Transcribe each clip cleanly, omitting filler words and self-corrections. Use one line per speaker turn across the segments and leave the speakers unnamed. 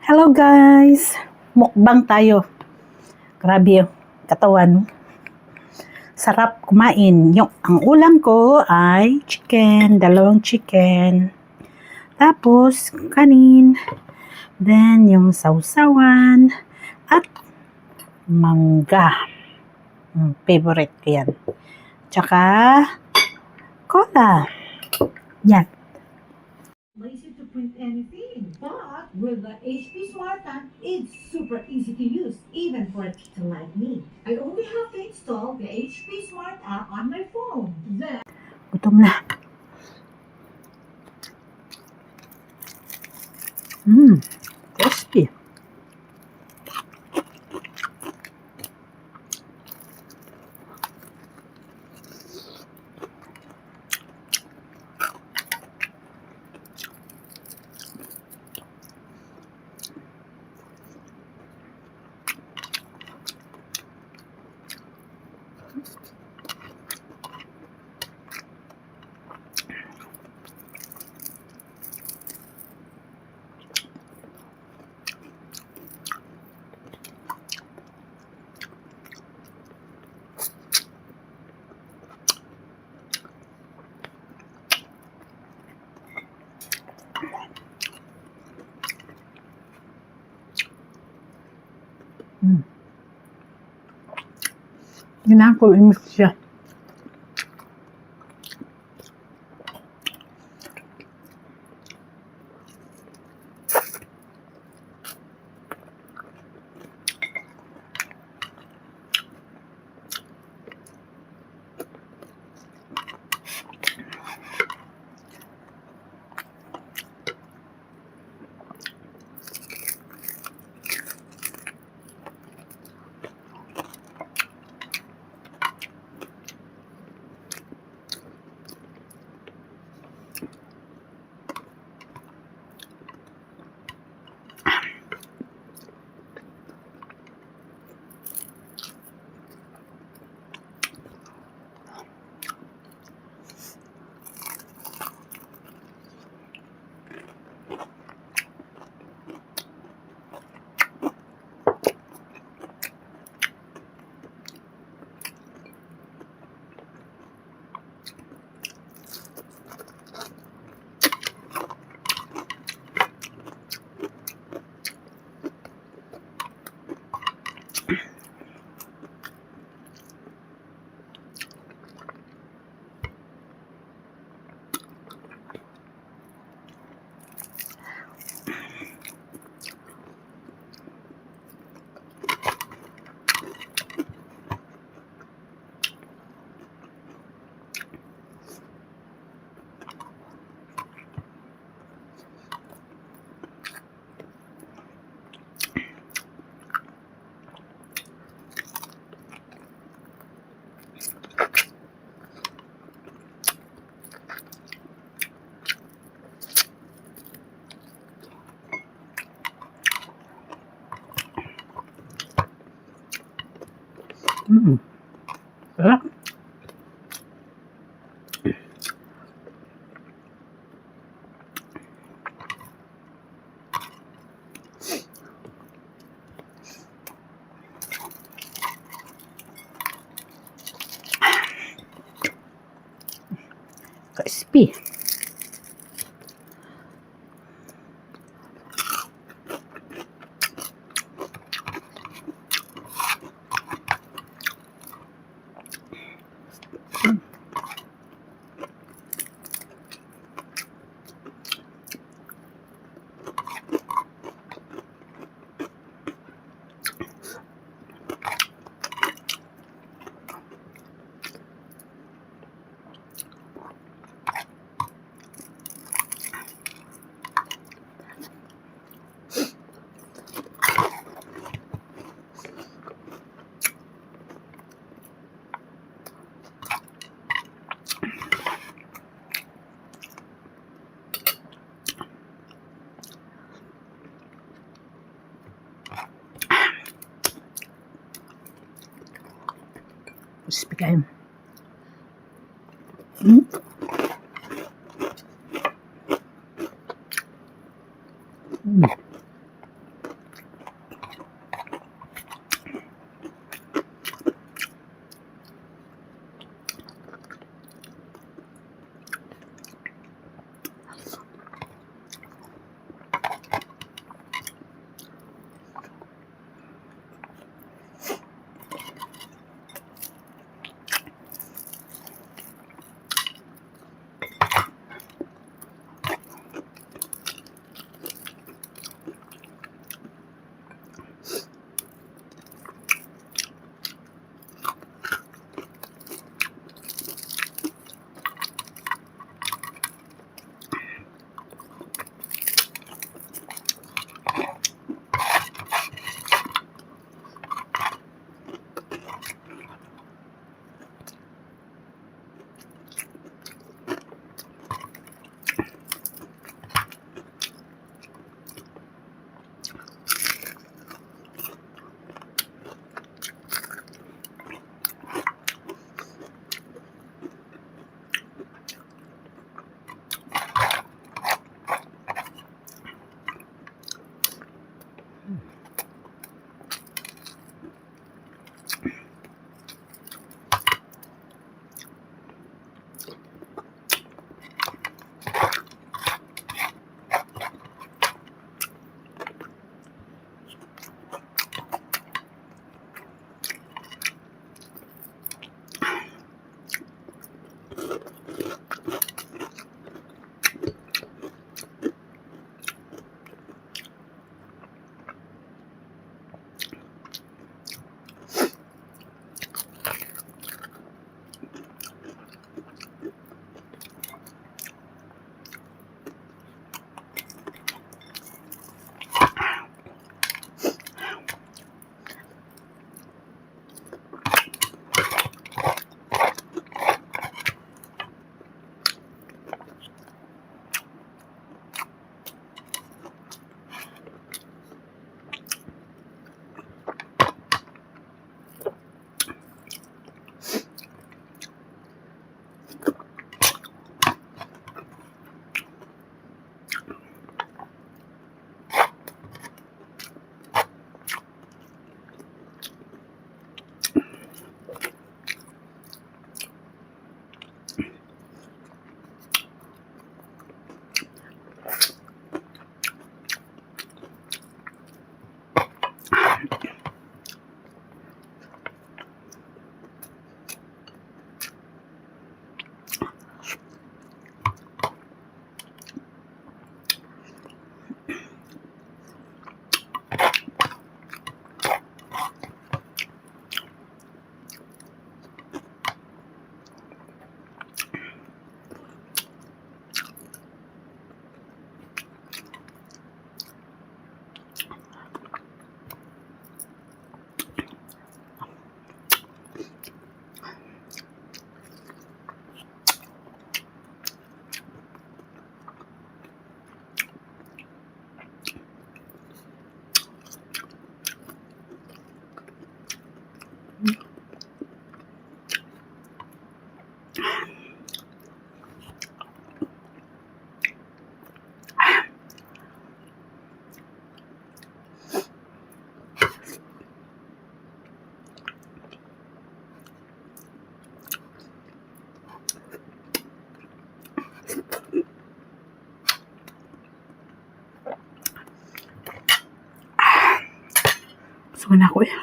Hello guys! Mukbang tayo. Grabe yung katawan. Sarap kumain. Ang ulam ko ay chicken, 2 chicken. Tapos kanin. Then yung sausawan at mangga. Favorite ko yan. Tsaka cola. Yan.
Lazy to print anything, but with the HP Smart Pen, it's super easy to use, even for a kid like me. I only have to install the HP Smart app on my phone. Then,
Gutom na. Crispy. Kailangan ko i-mix siya. Sarap. Crispy. Crispy kayo. Gusto na ako eh.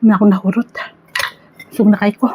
Na ako nahurot. Gusto na kayo ko.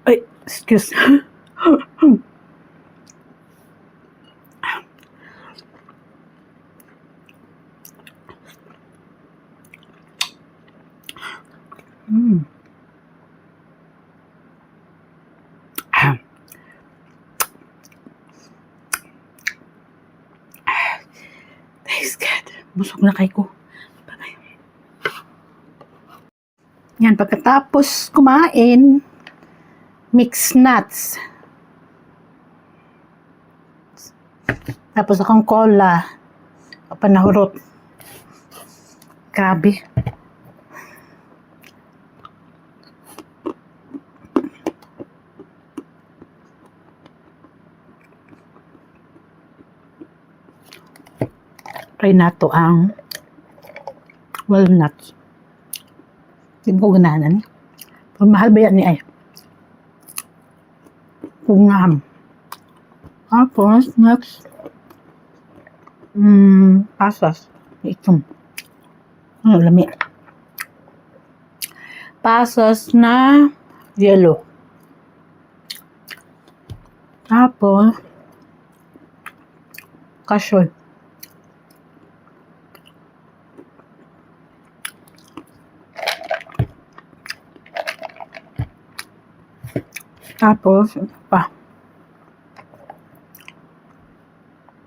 Ay, excuse. Mm. Tastes good. Busog na kayo ko. Yan, pagkatapos kumain, mix nuts. Tapos akong cola. Panahurot. Grabe. Try na to ang walnuts. Hindi ko ganahan. Pero mahal ba yan ni ay? Kungam. Tapos, next, pasas. Itong. Ano, lami. Pasas na yellow. Tapos, cashew. Tapos, pa.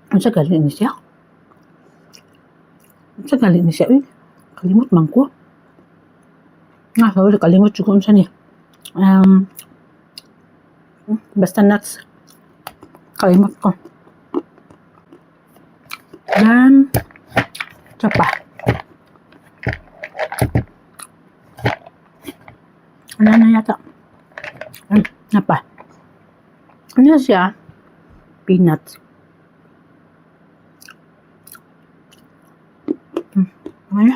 Ang sa galing ni siya. Ang sa galing ni siya. Eh. Kalimot man ko. Nga, sorry, kalimot ko sa niya. Basta nuts. Kalimot ko. Then, sa pa. Wala na yata. Apa? Ano siya? Peanuts. Ano?